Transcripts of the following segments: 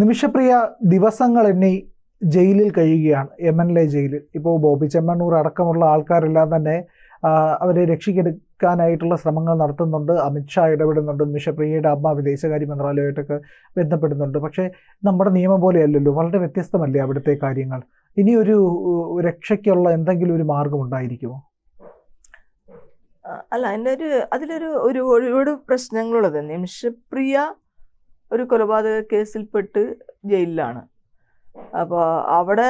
നിമിഷപ്രിയ ദിവസങ്ങൾ എണ്ണി ജയിലിൽ കഴിയുകയാണ്, MNLA ജയിലിൽ. ഇപ്പോൾ ബോബി ചെമ്മണ്ണൂർ അടക്കമുള്ള ആൾക്കാരെല്ലാം തന്നെ അവരെ രക്ഷിക്കെടുക്കാനായിട്ടുള്ള ശ്രമങ്ങൾ നടത്തുന്നുണ്ട്. അമിത്ഷാ ഇടപെടുന്നുണ്ട്, നിമിഷപ്രിയയുടെ അമ്മ വിദേശകാര്യ മന്ത്രാലയമായിട്ടൊക്കെ ബന്ധപ്പെടുന്നുണ്ട്. പക്ഷേ നമ്മുടെ നിയമം പോലെയല്ലല്ലോ, വളരെ വ്യത്യസ്തമല്ലേ അവിടുത്തെ കാര്യങ്ങൾ. ഇനിയൊരു രക്ഷയ്ക്കുള്ള എന്തെങ്കിലും ഒരു മാർഗം ഉണ്ടായിരിക്കുമോ? അല്ല, അതിലൊരു ഒരുപാട് പ്രശ്നങ്ങളുള്ളത്. നിമിഷപ്രിയ ഒരു കൊലപാതക കേസിൽപ്പെട്ട് ജയിലിലാണ്. അപ്പോൾ അവിടെ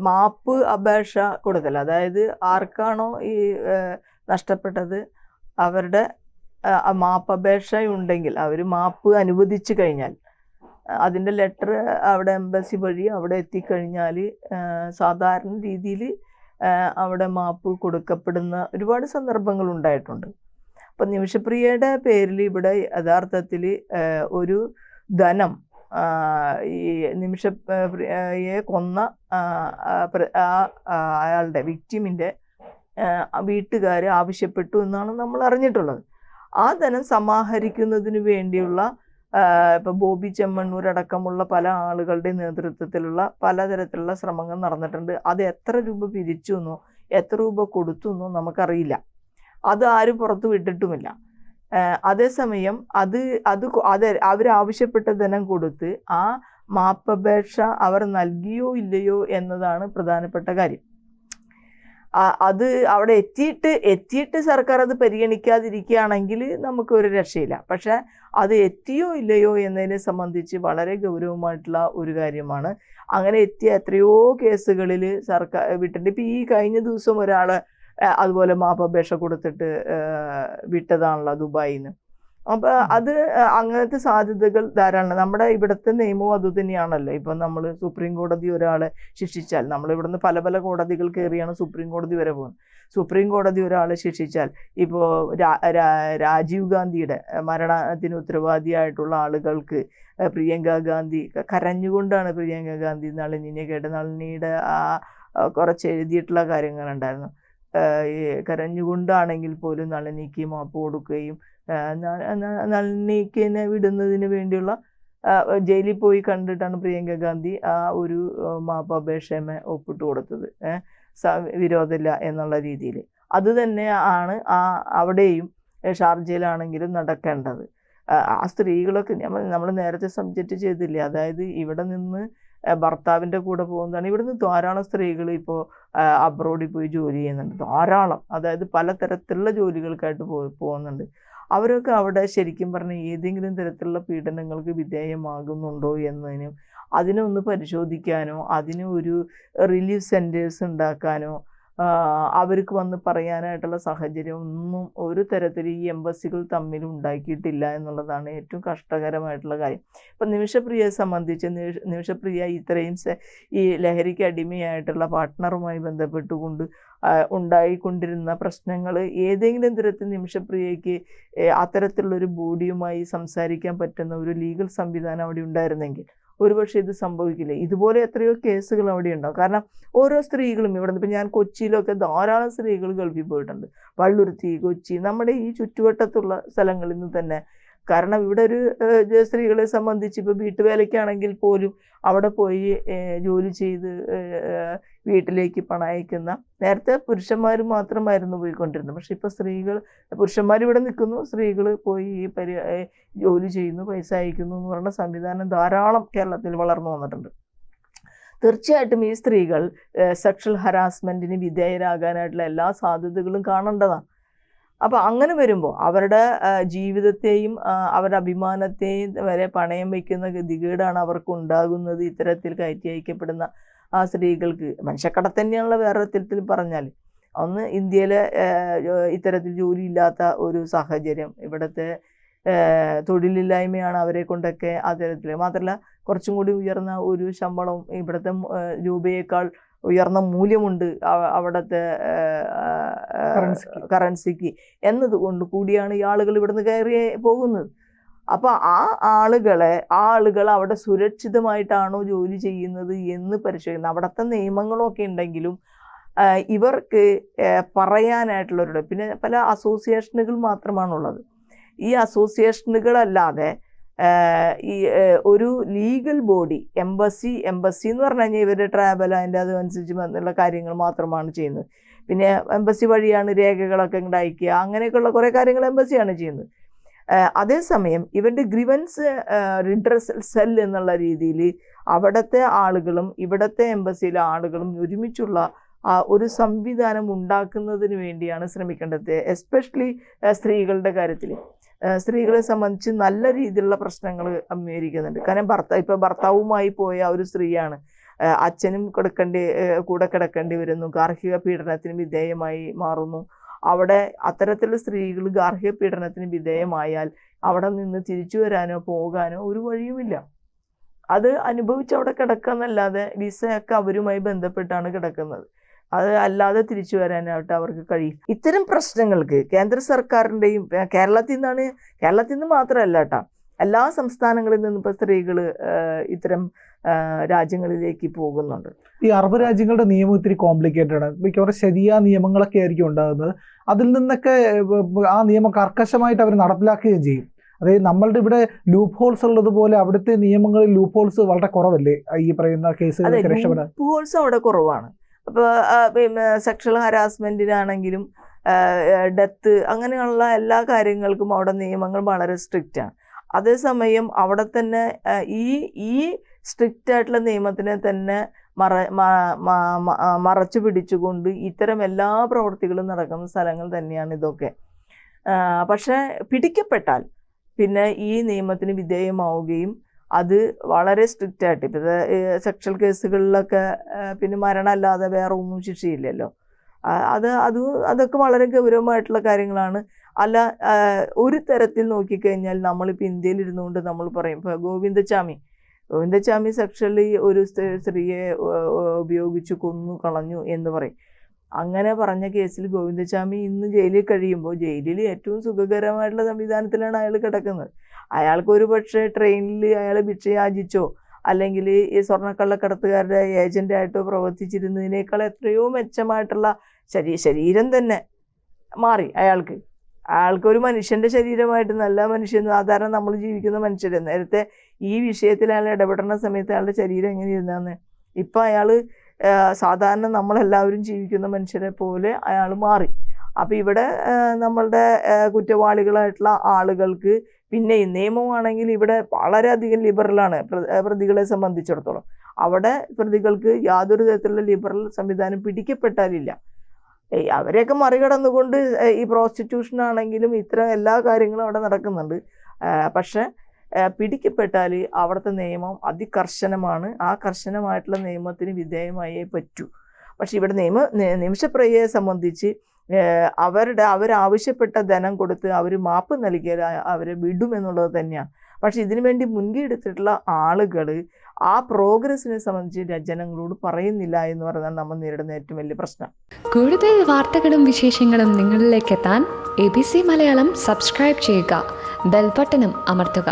മാപ്പ് അപേക്ഷ കൊടുക്കൽ, അതായത് ആർക്കാണോ ഈ നഷ്ടപ്പെട്ടത് അവരുടെ മാപ്പ് അപേക്ഷ ഉണ്ടെങ്കിൽ അവർ മാപ്പ് അനുവദിച്ചു കഴിഞ്ഞാൽ അതിൻ്റെ ലെറ്റർ അവിടെ എംബസി വഴി അവിടെ എത്തിക്കഴിഞ്ഞാൽ സാധാരണ രീതിയിൽ അവിടെ മാപ്പ് കൊടുക്കപ്പെടുന്ന ഒരുപാട് സന്ദർഭങ്ങൾ ഉണ്ടായിട്ടുണ്ട്. അപ്പം നിമിഷപ്രിയയുടെ പേരിൽ ഇവിടെ യഥാർത്ഥത്തിൽ ഒരു ധനം ഈ നിമിഷപ്രിയയെ കൊന്ന അയാളുടെ വിക്ടിമിൻ്റെ വീട്ടുകാർ ആവശ്യപ്പെട്ടു എന്നാണ് നമ്മൾ അറിഞ്ഞിട്ടുള്ളത്. ആ ധനം സമാഹരിക്കുന്നതിന് വേണ്ടിയുള്ള ഇപ്പോൾ ബോബി ചെമ്മണ്ണൂർ അടക്കമുള്ള പല ആളുകളുടെ നേതൃത്വത്തിലുള്ള പലതരത്തിലുള്ള ശ്രമങ്ങൾ നടന്നിട്ടുണ്ട്. അത് എത്ര രൂപ പിരിച്ചു എന്നോ എത്ര രൂപ കൊടുത്തു എന്നോ നമുക്കറിയില്ല. അത് ആരും പുറത്തു വിട്ടിട്ടുമില്ല. അതേസമയം അത് അവരാവശ്യപ്പെട്ട ധനം കൊടുത്ത് ആ മാപ്പപേക്ഷ അവർ നൽകിയോ ഇല്ലയോ എന്നതാണ് പ്രധാനപ്പെട്ട കാര്യം. അത് അവിടെ എത്തിയിട്ട് സർക്കാർ അത് പരിഗണിക്കാതിരിക്കുകയാണെങ്കിൽ നമുക്കൊരു രക്ഷയില്ല. പക്ഷെ അത് എത്തിയോ ഇല്ലയോ എന്നതിനെ സംബന്ധിച്ച് വളരെ ഗൗരവമായിട്ടുള്ള ഒരു കാര്യമാണ്. അങ്ങനെ എത്തിയ എത്രയോ കേസുകളിൽ സർക്കാർ വിട്ടിട്ടുണ്ട്. ഇപ്പം ഈ കഴിഞ്ഞ ദിവസം ഒരാൾ അതുപോലെ മാപ്പപേക്ഷ കൊടുത്തിട്ട് വിട്ടതാണല്ലോ ദുബായിൽ നിന്ന്. അപ്പം അത് അങ്ങനത്തെ സാധ്യതകൾ ധാരാളം. നമ്മുടെ ഇവിടുത്തെ നിയമവും അതുതന്നെയാണല്ലോ. ഇപ്പം നമ്മൾ സുപ്രീം കോടതി ഒരാളെ ശിക്ഷിച്ചാൽ, നമ്മൾ ഇവിടുന്ന് പല പല കോടതികൾ കയറിയാണ് സുപ്രീം കോടതി വരെ പോകുന്നത്. സുപ്രീം കോടതി ഒരാളെ ശിക്ഷിച്ചാൽ, ഇപ്പോൾ രാജീവ് ഗാന്ധിയുടെ മരണത്തിന് ഉത്തരവാദിയായിട്ടുള്ള ആളുകൾക്ക് പ്രിയങ്ക ഗാന്ധി കരഞ്ഞുകൊണ്ടാണ് പ്രിയങ്ക ഗാന്ധി നളിനിയെ കേട്ട് നളിനിയുടെ കുറച്ച് എഴുതിയിട്ടുള്ള കാര്യങ്ങളുണ്ടായിരുന്നു. കരഞ്ഞുകൊണ്ടാണെങ്കിൽ പോലും നളിനിക്ക് മാപ്പ് കൊടുക്കുകയും നളിനിക്ക് വിടുന്നതിന് വേണ്ടിയുള്ള ജയിലിൽ പോയി കണ്ടിട്ടാണ് പ്രിയങ്ക ഗാന്ധി ആ ഒരു മാപ്പ് അപേക്ഷമേ ഒപ്പിട്ട് കൊടുത്തത്, വിരോധമില്ല എന്നുള്ള രീതിയിൽ. അത് തന്നെ ആണ് അവിടെയും ഷാർജയിലാണെങ്കിലും നടക്കേണ്ടത്. ആ സ്ത്രീകളൊക്കെ നമ്മൾ നേരത്തെ സബ്ജക്റ്റ് ചെയ്തില്ലേ, അതായത് ഇവിടെ നിന്ന് ഭർത്താവിൻ്റെ കൂടെ പോകുന്നതാണ്. ഇവിടുന്ന് ധാരാളം സ്ത്രീകൾ ഇപ്പോൾ അബ്രോഡിൽ പോയി ജോലി ചെയ്യുന്നുണ്ട്, ധാരാളം. അതായത് പലതരത്തിലുള്ള ജോലികൾക്കായിട്ട് പോകുന്നുണ്ട്. അവരൊക്കെ അവിടെ ശരിക്കും പറഞ്ഞാൽ ഏതെങ്കിലും തരത്തിലുള്ള പീഡനങ്ങൾക്ക് വിധേയമാകുന്നുണ്ടോ എന്നതിനും അതിനൊന്ന് പരിശോധിക്കാനോ അതിന് ഒരു റിലീഫ് സെൻറ്റേഴ്സ് ഉണ്ടാക്കാനോ അവർക്ക് വന്ന് പറയാനായിട്ടുള്ള സാഹചര്യം ഒന്നും ഒരു തരത്തിൽ ഈ എംബസികൾ തമ്മിൽ ഉണ്ടാക്കിയിട്ടില്ല എന്നുള്ളതാണ് ഏറ്റവും കഷ്ടകരമായിട്ടുള്ള കാര്യം. ഇപ്പം നിമിഷപ്രിയയെ സംബന്ധിച്ച് നിമിഷപ്രിയ ഇത്രയും ഈ ലഹരിക്ക് അടിമയായിട്ടുള്ള പാർട്ട്ണറുമായി ബന്ധപ്പെട്ടുകൊണ്ട് ഉണ്ടായിക്കൊണ്ടിരുന്ന പ്രശ്നങ്ങൾ ഏതെങ്കിലും തരത്തിൽ നിമിഷപ്രിയയ്ക്ക് അത്തരത്തിലുള്ളൊരു ബോഡിയുമായി സംസാരിക്കാൻ പറ്റുന്ന ഒരു ലീഗൽ സംവിധാനം അവിടെ ഉണ്ടായിരുന്നെങ്കിൽ ഒരുപക്ഷെ ഇത് സംഭവിക്കില്ല. ഇതുപോലെ എത്രയോ കേസുകൾ അവിടെ ഉണ്ടാവും. കാരണം ഓരോ സ്ത്രീകളും ഇവിടെ ഇപ്പം ഞാൻ കൊച്ചിയിലൊക്കെ ധാരാളം സ്ത്രീകൾ ഗൾഫിൽ പോയിട്ടുണ്ട്. പള്ളുരുത്തി, കൊച്ചി, നമ്മുടെ ഈ ചുറ്റുവട്ടത്തുള്ള സ്ഥലങ്ങളിൽ നിന്ന് തന്നെ. കാരണം ഇവിടെ ഒരു സ്ത്രീകളെ സംബന്ധിച്ച് ഇപ്പോൾ വീട്ടുവേലയ്ക്കാണെങ്കിൽ പോലും അവിടെ പോയി ജോലി ചെയ്ത് വീട്ടിലേക്ക് പണം അയക്കുന്ന, നേരത്തെ പുരുഷന്മാർ മാത്രമായിരുന്നു പോയിക്കൊണ്ടിരുന്നത്. പക്ഷെ ഇപ്പോൾ പുരുഷന്മാർ ഇവിടെ നിൽക്കുന്നു, സ്ത്രീകൾ പോയി ജോലി ചെയ്യുന്നു, പൈസ അയക്കുന്നു എന്ന് പറയുന്ന സംവിധാനം ധാരാളം കേരളത്തിൽ വളർന്നു വന്നിട്ടുണ്ട്. തീർച്ചയായിട്ടും ഈ സ്ത്രീകൾ സെക്ഷൽ ഹരാസ്മെൻറ്റിന് വിധേയരാകാനായിട്ടുള്ള എല്ലാ സാധ്യതകളും കാണേണ്ടതാണ്. അപ്പോൾ അങ്ങനെ വരുമ്പോൾ അവരുടെ ജീവിതത്തെയും അവരുടെ അഭിമാനത്തെയും വരെ പണയം വയ്ക്കുന്ന ഗതികേടാണ് അവർക്ക് ഉണ്ടാകുന്നത്. ഇത്തരത്തിൽ കയറ്റി അയക്കപ്പെടുന്ന ആ സ്ത്രീകൾക്ക് മനുഷ്യക്കടത്ത് തന്നെയാണല്ലോ വേറെ തരത്തിൽ പറഞ്ഞാൽ. ഒന്ന് ഇന്ത്യയിലെ ഇത്തരത്തിൽ ജോലിയില്ലാത്ത ഒരു സാഹചര്യം, ഇവിടുത്തെ തൊഴിലില്ലായ്മയാണ് അവരെ കൊണ്ടൊക്കെ ആ തരത്തിൽ. മാത്രമല്ല കുറച്ചും കൂടി ഉയർന്ന ഒരു ശമ്പളവും ഇവിടുത്തെ രൂപയേക്കാൾ ഉയർന്ന മൂല്യമുണ്ട് അവിടുത്തെ കറൻസിക്ക് എന്നതുകൊണ്ട് കൂടിയാണ് ഈ ആളുകൾ ഇവിടുന്ന് കയറി പോകുന്നത്. അപ്പോൾ ആ ആളുകൾ അവിടെ സുരക്ഷിതമായിട്ടാണോ ജോലി ചെയ്യുന്നത് എന്ന് പരിശോധിക്കുന്നത്. അവിടുത്തെ നിയമങ്ങളൊക്കെ ഉണ്ടെങ്കിലും ഇവർക്ക് പറയാനായിട്ടുള്ളവരുടെ പിന്നെ പല അസോസിയേഷനുകൾ മാത്രമാണുള്ളത്. ഈ അസോസിയേഷനുകളല്ലാതെ ഒരു ലീഗൽ ബോഡി എംബസി എന്ന് പറഞ്ഞു കഴിഞ്ഞാൽ ഇവരുടെ ട്രാവൽ അതിൻ്റെ അതനുസരിച്ച് വന്നുള്ള കാര്യങ്ങൾ മാത്രമാണ് ചെയ്യുന്നത്. പിന്നെ എംബസി വഴിയാണ് രേഖകളൊക്കെ ഇങ്ങോട്ട് അയക്കുക, അങ്ങനെയൊക്കെയുള്ള കുറേ കാര്യങ്ങൾ എംബസിയാണ് ചെയ്യുന്നത്. അതേസമയം ഇവരുടെ ഗ്രിവൻസ് റിഡ്രസൽ സെൽ എന്നുള്ള രീതിയിൽ അവിടുത്തെ ആളുകളും ഇവിടുത്തെ എംബസിയിലെ ആളുകളും ഒരുമിച്ചുള്ള ഒരു സംവിധാനം ഉണ്ടാക്കുന്നതിന് വേണ്ടിയാണ് ശ്രമിക്കേണ്ടത്. എസ്പെഷ്യലി സ്ത്രീകളുടെ കാര്യത്തിൽ സ്ത്രീകളെ സംബന്ധിച്ച് നല്ല രീതിയിലുള്ള പ്രശ്നങ്ങൾ അഭിമുഖീകരിക്കുന്നുണ്ട്. കാരണം ഭർത്താവുമായി പോയ ഒരു സ്ത്രീയാണ്, അച്ഛനും കൂടെ കിടക്കേണ്ടി വരുന്നു, ഗാർഹിക പീഡനത്തിന് വിധേയമായി മാറുന്നു. അവിടെ അത്തരത്തിലുള്ള സ്ത്രീകൾ ഗാർഹിക പീഡനത്തിന് വിധേയമായാൽ അവിടെ നിന്ന് തിരിച്ചു വരാനോ പോകാനോ ഒരു വഴിയുമില്ല. അത് അനുഭവിച്ച് അവിടെ കിടക്കുന്നല്ലാതെ വിസയൊക്കെ അവരുമായി ബന്ധപ്പെട്ടാണ് കിടക്കുന്നത്. അത് അല്ലാതെ തിരിച്ചു വരാനായിട്ട് അവർക്ക് കഴിയും. ഇത്തരം പ്രശ്നങ്ങൾക്ക് കേന്ദ്ര സർക്കാരിൻ്റെയും കേരളത്തിൽ നിന്ന് മാത്രമല്ല കേട്ടോ, എല്ലാ സംസ്ഥാനങ്ങളിൽ നിന്നും ഇപ്പോൾ സ്ത്രീകൾ ഇത്തരം രാജ്യങ്ങളിലേക്ക് പോകുന്നുണ്ട്. ഈ അറബ് രാജ്യങ്ങളുടെ നിയമം ഇത്തിരി കോംപ്ലിക്കേറ്റഡ് ആണ്. മിക്കവാറും ശരിയായ നിയമങ്ങളൊക്കെ ആയിരിക്കും ഉണ്ടാകുന്നത്. അതിൽ നിന്നൊക്കെ ആ നിയമം കർക്കശമായിട്ട് അവർ നടപ്പിലാക്കുകയും ചെയ്യും. അതായത് നമ്മളുടെ ഇവിടെ ലൂപ്പ് ഹോൾസ് ഉള്ളതുപോലെ അവിടുത്തെ നിയമങ്ങളിൽ ലൂപ്പ് ഹോൾസ് വളരെ കുറവല്ലേ ഈ പറയുന്ന കേസുകളൊക്കെ രക്ഷപ്പെടാൻ? ലൂപ്പ് ഹോൾസ് അവിടെ കുറവാണ്. അപ്പോൾ സെക്ഷൽ ഹരാസ്മെൻറ്റിനാണെങ്കിലും ഡെത്ത് അങ്ങനെയുള്ള എല്ലാ കാര്യങ്ങൾക്കും അവിടെ നിയമങ്ങൾ വളരെ സ്ട്രിക്റ്റാണ്. അതേസമയം അവിടെ തന്നെ ഈ സ്ട്രിക്റ്റ് ആയിട്ടുള്ള നിയമത്തിനെ തന്നെ മറച്ചു പിടിച്ചുകൊണ്ട് ഇത്തരം എല്ലാ പ്രവൃത്തികളും നടക്കുന്ന സ്ഥലങ്ങൾ തന്നെയാണ് ഇതൊക്കെ. പക്ഷേ പിടിക്കപ്പെട്ടാൽ പിന്നെ ഈ നിയമത്തിന് വിധേയമാവുകയും അത് വളരെ സ്ട്രിക്റ്റ് ആയിട്ട്, ഇപ്പോൾ സെക്ഷൽ കേസുകളിലൊക്കെ പിന്നെ മരണമല്ലാതെ വേറെ ഒന്നും ശിക്ഷയില്ലല്ലോ. അതൊക്കെ വളരെ ഗൗരവമായിട്ടുള്ള കാര്യങ്ങളാണ്. അല്ല, ഒരു തരത്തിൽ നോക്കിക്കഴിഞ്ഞാൽ നമ്മളിപ്പോൾ ഇന്ത്യയിൽ ഇരുന്നുകൊണ്ട് നമ്മൾ പറയും, ഇപ്പോൾ ഗോവിന്ദച്ചാമി സെക്ഷലി ഒരു സ്ത്രീയെ ഉപയോഗിച്ച് കൊന്നു കളഞ്ഞു എന്ന് പറയും. അങ്ങനെ പറഞ്ഞ കേസിൽ ഗോവിന്ദച്ചാമി ഇന്ന് ജയിലിൽ കഴിയുമ്പോൾ ജയിലിൽ ഏറ്റവും സുഖകരമായിട്ടുള്ള സംവിധാനത്തിലാണ് അയാൾ കിടക്കുന്നത്. അയാൾക്ക് ഒരു പക്ഷേ ട്രെയിനിൽ അയാൾ ഭിക്ഷ യാചിച്ചോ അല്ലെങ്കിൽ ഈ സ്വർണ്ണക്കള്ളക്കടത്തുകാരുടെ ഏജൻ്റായിട്ടോ പ്രവർത്തിച്ചിരുന്നതിനേക്കാൾ എത്രയോ മെച്ചമായിട്ടുള്ള ശരീരം തന്നെ മാറി അയാൾക്കൊരു മനുഷ്യൻ്റെ ശരീരമായിട്ട്, നല്ല മനുഷ്യൻ, സാധാരണ നമ്മൾ ജീവിക്കുന്ന മനുഷ്യർ. നേരത്തെ ഈ വിഷയത്തിൽ അയാൾ ഇടപെടുന്ന സമയത്ത് അയാളുടെ ശരീരം എങ്ങനെ ഇരുന്നാന്ന്, ഇപ്പം അയാൾ സാധാരണ നമ്മളെല്ലാവരും ജീവിക്കുന്ന മനുഷ്യരെ പോലെ അയാൾ മാറി. അപ്പോൾ ഇവിടെ നമ്മളുടെ കുറ്റവാളികളായിട്ടുള്ള ആളുകൾക്ക് പിന്നെ ഈ നിയമമാണെങ്കിൽ ഇവിടെ വളരെയധികം ലിബറലാണ് പ്രതികളെ സംബന്ധിച്ചിടത്തോളം. അവിടെ പ്രതികൾക്ക് യാതൊരു തരത്തിലുള്ള ലിബറൽ സംവിധാനം പിടിക്കപ്പെട്ടാലില്ല. അവരെയൊക്കെ മറികടന്നുകൊണ്ട് ഈ പ്രോസ്റ്റിറ്റ്യൂഷൻ ആണെങ്കിലും ഇത്തരം എല്ലാ കാര്യങ്ങളും അവിടെ നടക്കുന്നുണ്ട്. പക്ഷെ പിടിക്കപ്പെട്ടാൽ അവിടുത്തെ നിയമം അതികർശനമാണ്. ആ കർശനമായിട്ടുള്ള നിയമത്തിന് വിധേയമായേ പറ്റൂ. പക്ഷെ ഇവിടെ നിമിഷപ്രിയയെ സംബന്ധിച്ച് അവരാവശ്യപ്പെട്ട ധനം കൊടുത്ത് അവർ മാപ്പ് നൽകിയാൽ അവരെ വിടുമെന്നുള്ളത് തന്നെയാണ്. പക്ഷെ ഇതിനു വേണ്ടി മുൻകൈ എടുത്തിട്ടുള്ള ആളുകൾ ആ പ്രോഗ്രസിനെ സംബന്ധിച്ച് ജനങ്ങളോട് പറയുന്നില്ല എന്ന് പറഞ്ഞാൽ നമ്മൾ നേരിടുന്ന ഏറ്റവും വലിയ പ്രശ്നം. കൂടുതൽ വാർത്തകളും വിശേഷങ്ങളും നിങ്ങളിലേക്ക് എത്താൻ ABC മലയാളം സബ്സ്ക്രൈബ് ചെയ്യുക, ബെൽ ബട്ടണും അമർത്തുക.